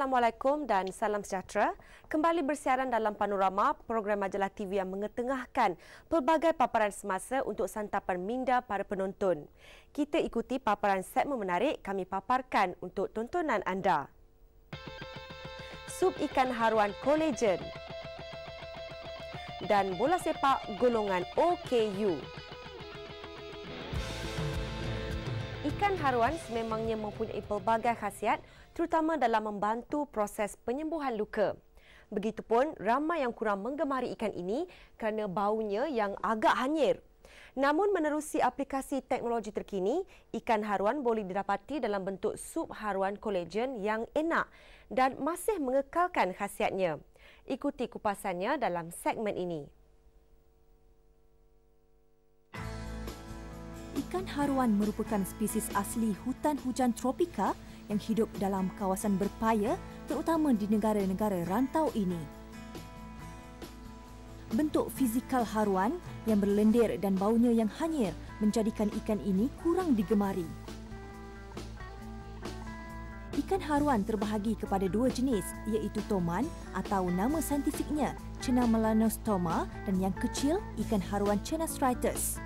Assalamualaikum dan salam sejahtera. Kembali bersiaran dalam Panorama, program majalah TV yang mengetengahkan pelbagai paparan semasa untuk santapan minda para penonton. Kita ikuti paparan segmen menarik kami paparkan untuk tontonan anda. Sup ikan haruan kolagen dan bola sepak golongan OKU. Ikan haruan sememangnya mempunyai pelbagai khasiat terutama dalam membantu proses penyembuhan luka. Begitupun ramai yang kurang menggemari ikan ini kerana baunya yang agak hanyir. Namun menerusi aplikasi teknologi terkini, ikan haruan boleh didapati dalam bentuk sup haruan kolagen yang enak dan masih mengekalkan khasiatnya. Ikuti kupasannya dalam segmen ini. Ikan haruan merupakan spesies asli hutan hujan tropika yang hidup dalam kawasan berpaya terutama di negara-negara rantau ini. Bentuk fizikal haruan yang berlendir dan baunya yang hanyir menjadikan ikan ini kurang digemari. Ikan haruan terbahagi kepada dua jenis iaitu toman atau nama saintifiknya Cena melanostoma dan yang kecil ikan haruan Cenostritus.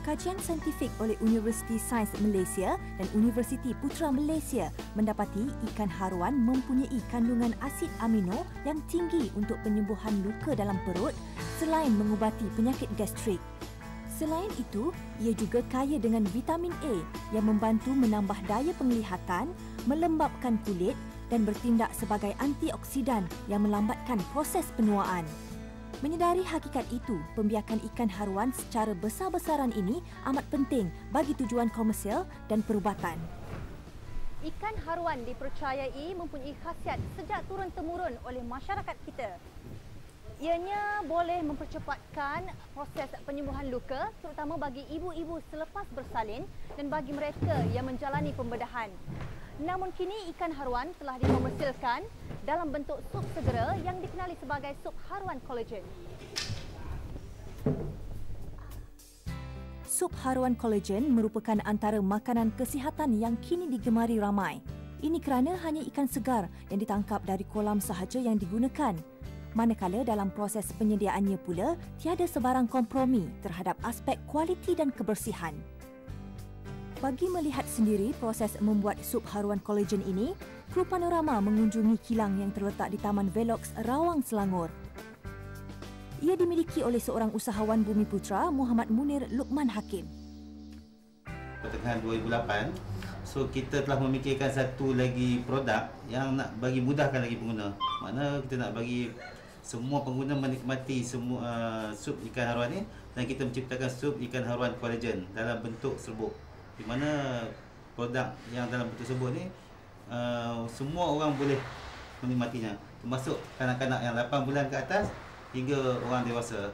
Kajian saintifik oleh Universiti Sains Malaysia dan Universiti Putra Malaysia mendapati ikan haruan mempunyai kandungan asid amino yang tinggi untuk penyembuhan luka dalam perut selain mengubati penyakit gastrik. Selain itu, ia juga kaya dengan vitamin A yang membantu menambah daya penglihatan, melembapkan kulit dan bertindak sebagai antioksidan yang melambatkan proses penuaan. Menyedari hakikat itu, pembiakan ikan haruan secara besar-besaran ini amat penting bagi tujuan komersial dan perubatan. Ikan haruan dipercayai mempunyai khasiat sejak turun-temurun oleh masyarakat kita. Ianya boleh mempercepatkan proses penyembuhan luka terutama bagi ibu-ibu selepas bersalin dan bagi mereka yang menjalani pembedahan. Namun kini ikan haruan telah dikomersilkan dalam bentuk sup segera yang dikenali sebagai sup haruan kolagen. Sup haruan kolagen merupakan antara makanan kesihatan yang kini digemari ramai. Ini kerana hanya ikan segar yang ditangkap dari kolam sahaja yang digunakan. Manakala dalam proses penyediaannya pula tiada sebarang kompromi terhadap aspek kualiti dan kebersihan. Bagi melihat sendiri proses membuat sup haruan kolagen ini, kru Panorama mengunjungi kilang yang terletak di Taman Velox, Rawang, Selangor. Ia dimiliki oleh seorang usahawan Bumi Putra, Muhammad Munir Luqman Hakim. Pertengahan 2008, so kita telah memikirkan satu lagi produk yang nak bagi mudahkan lagi pengguna. Mana kita nak bagi semua pengguna menikmati semua sup ikan haruan ni dan kita menciptakan sup ikan haruan kolagen dalam bentuk serbuk. Di mana produk yang dalam bentuk serbuk ni semua orang boleh menikmatinya, termasuk kanak-kanak yang 8 bulan ke atas hingga orang dewasa.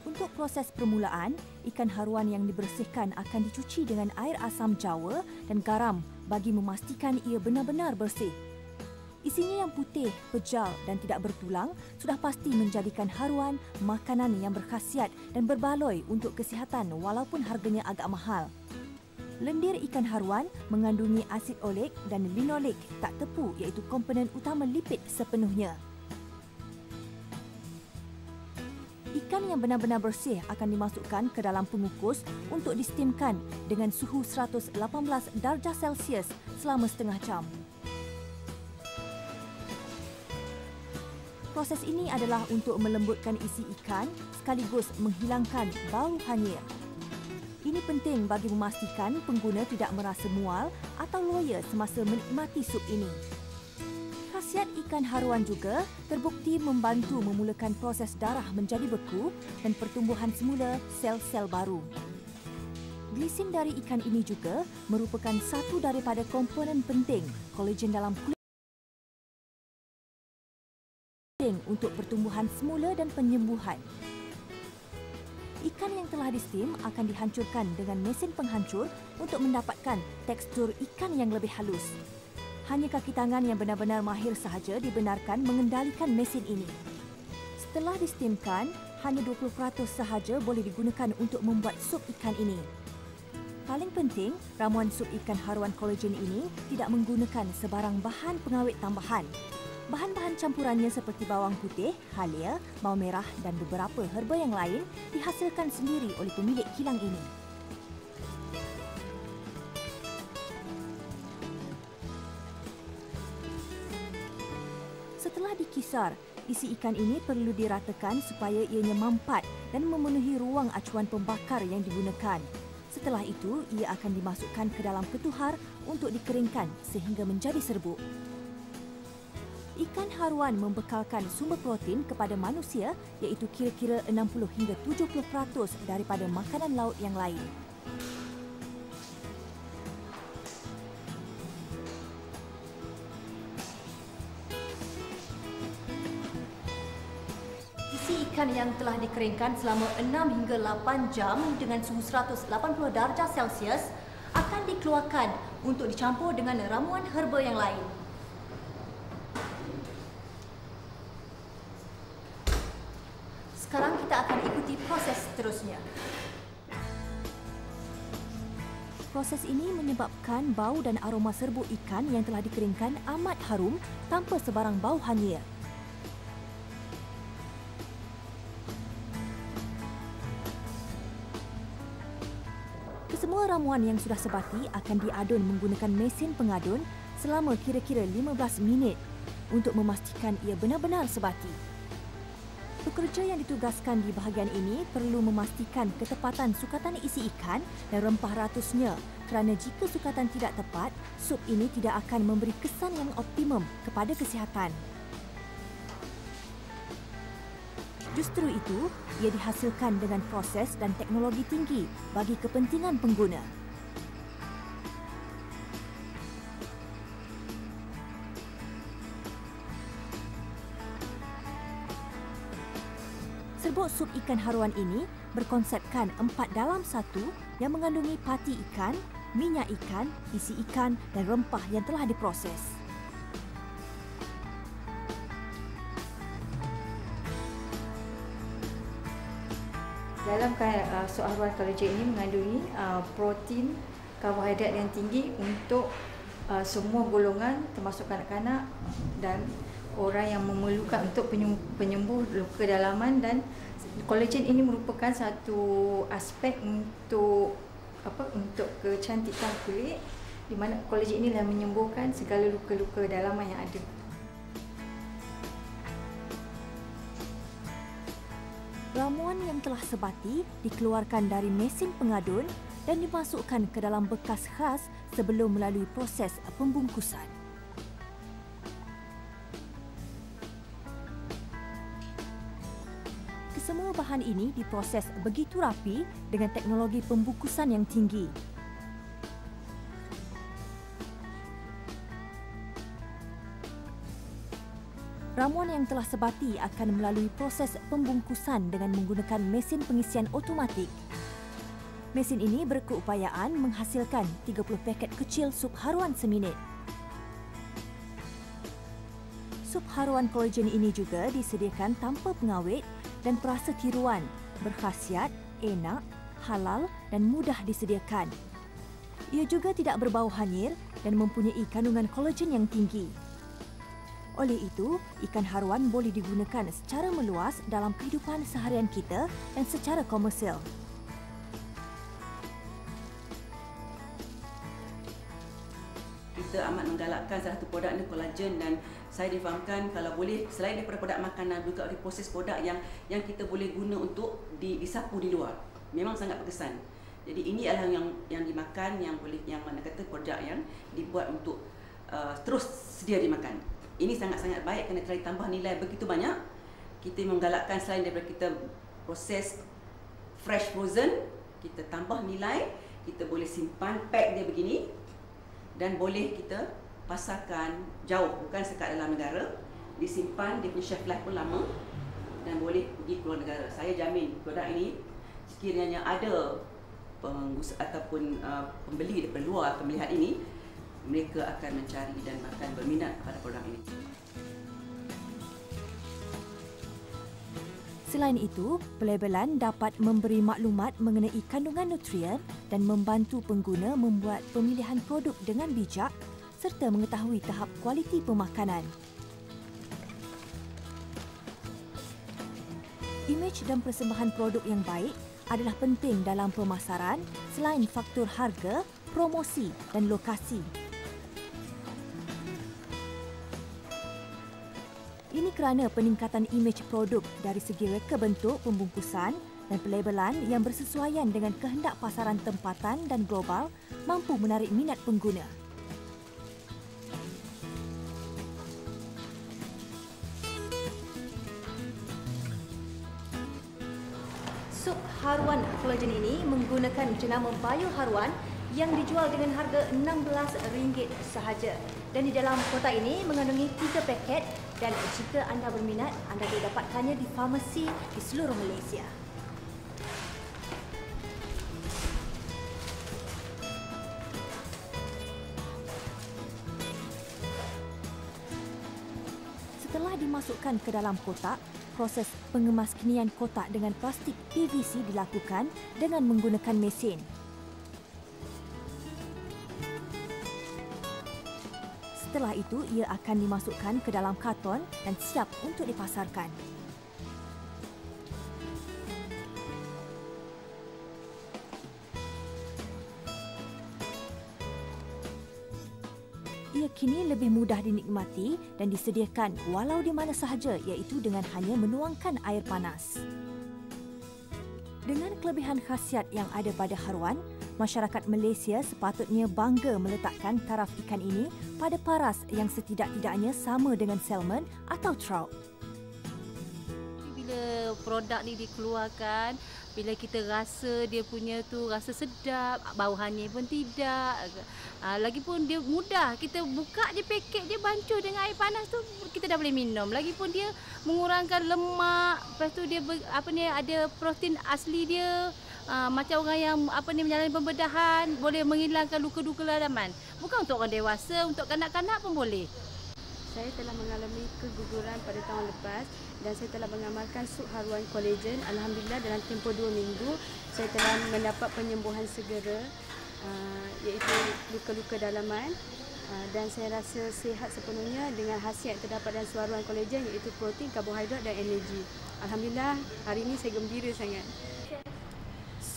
Untuk proses permulaan, ikan haruan yang dibersihkan akan dicuci dengan air asam jawa dan garam bagi memastikan ia benar-benar bersih. Isinya yang putih, pejal dan tidak bertulang sudah pasti menjadikan haruan makanan yang berkhasiat dan berbaloi untuk kesihatan walaupun harganya agak mahal. Lendir ikan haruan mengandungi asid oleic dan linolik tak tepu iaitu komponen utama lipid sepenuhnya. Ikan yang benar-benar bersih akan dimasukkan ke dalam pengukus untuk distimkan dengan suhu 118 darjah Celsius selama setengah jam. Proses ini adalah untuk melembutkan isi ikan sekaligus menghilangkan bau hanyir. Ini penting bagi memastikan pengguna tidak merasa mual atau loya semasa menikmati sup ini. Khasiat ikan haruan juga terbukti membantu memulakan proses darah menjadi beku dan pertumbuhan semula sel-sel baru. Glisin dari ikan ini juga merupakan satu daripada komponen penting kolagen dalam kulit untuk pertumbuhan semula dan penyembuhan. Ikan yang telah di-steam akan dihancurkan dengan mesin penghancur untuk mendapatkan tekstur ikan yang lebih halus. Hanya kaki tangan yang benar-benar mahir sahaja dibenarkan mengendalikan mesin ini. Setelah di-steamkan, hanya 20% sahaja boleh digunakan untuk membuat sup ikan ini. Paling penting, ramuan sup ikan haruan kolagen ini tidak menggunakan sebarang bahan pengawet tambahan. Bahan-bahan campurannya seperti bawang putih, halia, bawang merah dan beberapa herba yang lain dihasilkan sendiri oleh pemilik kilang ini. Setelah dikisar, isi ikan ini perlu diratakan supaya ianya mampat dan memenuhi ruang acuan pembakar yang digunakan. Setelah itu, ia akan dimasukkan ke dalam ketuhar untuk dikeringkan sehingga menjadi serbuk. Ikan haruan membekalkan sumber protein kepada manusia iaitu kira-kira 60 hingga 70% daripada makanan laut yang lain. Ikan yang telah dikeringkan selama 6 hingga 8 jam dengan suhu 180 darjah Celsius akan dikeluarkan untuk dicampur dengan ramuan herba yang lain. Sekarang kita akan ikuti proses seterusnya. Proses ini menyebabkan bau dan aroma serbuk ikan yang telah dikeringkan amat harum tanpa sebarang bau hanyir. Semua ramuan yang sudah sebati akan diadun menggunakan mesin pengadun selama kira-kira 15 minit untuk memastikan ia benar-benar sebati. Pekerja yang ditugaskan di bahagian ini perlu memastikan ketepatan sukatan isi ikan dan rempah ratusnya kerana jika sukatan tidak tepat, sup ini tidak akan memberi kesan yang optimum kepada kesihatan. Justru itu, ia dihasilkan dengan proses dan teknologi tinggi bagi kepentingan pengguna. Serbuk sup ikan haruan ini berkonsepkan 4 dalam 1 yang mengandungi pati ikan, minyak ikan, isi ikan dan rempah yang telah diproses. Dalam sup haruan kolagen ini mengandungi protein, karbohidrat yang tinggi untuk semua golongan termasuk kanak-kanak dan orang yang memerlukan untuk penyembuh luka dalaman, dan kolagen ini merupakan satu aspek untuk kecantikan kulit, di mana kolagen ini adalah menyembuhkan segala luka-luka dalaman yang ada. Ramuan yang telah sebati dikeluarkan dari mesin pengadun dan dimasukkan ke dalam bekas khas sebelum melalui proses pembungkusan. Kesemua bahan ini diproses begitu rapi dengan teknologi pembungkusan yang tinggi. Ramuan yang telah sebati akan melalui proses pembungkusan dengan menggunakan mesin pengisian automatik. Mesin ini berkeupayaan menghasilkan 30 paket kecil sup haruan seminit. Sup haruan kolagen ini juga disediakan tanpa pengawet dan perasa tiruan, berkhasiat, enak, halal dan mudah disediakan. Ia juga tidak berbau hanyir dan mempunyai kandungan kolagen yang tinggi. Oleh itu, ikan haruan boleh digunakan secara meluas dalam kehidupan seharian kita dan secara komersial. Kita amat menggalakkan salah satu produk ni kolagen, dan saya difahamkan kalau boleh selain daripada produk makanan juga ada proses produk yang kita boleh guna untuk disapu di luar. Memang sangat berkesan. Jadi ini adalah yang dimakan, yang mana kata produk yang dibuat untuk terus sedia dimakan. Ini sangat-sangat baik kerana kalau ditambah nilai begitu banyak, kita menggalakkan selain daripada kita proses fresh frozen, kita tambah nilai, kita boleh simpan pack dia begini dan boleh kita pasarkan jauh, bukan sekat dalam negara, disimpan, dia punya shelf life pun lama dan boleh pergi keluar negara. Saya jamin produk ini sekiranya ada ataupun pembeli daripada luar akan melihat ini, mereka akan mencari dan akan berminat pada produk ini. Selain itu, pelabelan dapat memberi maklumat mengenai kandungan nutrien dan membantu pengguna membuat pemilihan produk dengan bijak serta mengetahui tahap kualiti pemakanan. Imej dan persembahan produk yang baik adalah penting dalam pemasaran selain faktor harga, promosi dan lokasi. Ini kerana peningkatan imej produk dari segi reka bentuk pembungkusan dan pelabelan yang bersesuaian dengan kehendak pasaran tempatan dan global mampu menarik minat pengguna. Sup haruan kolagen ini menggunakan jenama Bio Haruan yang dijual dengan harga RM16 sahaja. Dan di dalam kotak ini mengandungi 3 paket dan jika anda berminat, anda boleh dapatkannya di farmasi di seluruh Malaysia. Setelah dimasukkan ke dalam kotak, proses pengemaskinian kotak dengan plastik PVC dilakukan dengan menggunakan mesin. Setelah itu, ia akan dimasukkan ke dalam karton dan siap untuk dipasarkan. Ia kini lebih mudah dinikmati dan disediakan walau di mana sahaja, iaitu dengan hanya menuangkan air panas. Dengan kelebihan khasiat yang ada pada haruan, masyarakat Malaysia sepatutnya bangga meletakkan taraf ikan ini pada paras yang setidak-tidaknya sama dengan salmon atau trout. Bila produk ni dikeluarkan, bila kita rasa dia punya tu rasa sedap, bau hanyir pun tidak. Lagipun dia mudah, kita buka je paket dia bancuh dengan air panas tu kita dah boleh minum. Lagipun dia mengurangkan lemak, lepas tu dia ada protein asli dia. Macam orang yang menjalani pembedahan, boleh menghilangkan luka-luka dalaman. Bukan untuk orang dewasa, untuk kanak-kanak pun boleh. Saya telah mengalami keguguran pada tahun lepas dan saya telah mengamalkan sup haruan kolagen. Alhamdulillah dalam tempoh 2 minggu saya telah mendapat penyembuhan segera, iaitu luka-luka dalaman, dan saya rasa sihat sepenuhnya dengan khasiat yang terdapat dalam sup haruan kolagen, iaitu protein, karbohidrat dan energi. Alhamdulillah hari ini saya gembira sangat.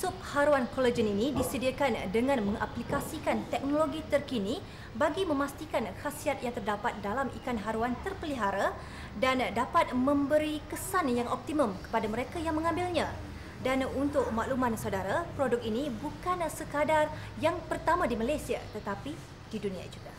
Sup haruan kolagen ini disediakan dengan mengaplikasikan teknologi terkini bagi memastikan khasiat yang terdapat dalam ikan haruan terpelihara dan dapat memberi kesan yang optimum kepada mereka yang mengambilnya. Dan untuk makluman saudara, produk ini bukan sekadar yang pertama di Malaysia tetapi di dunia juga.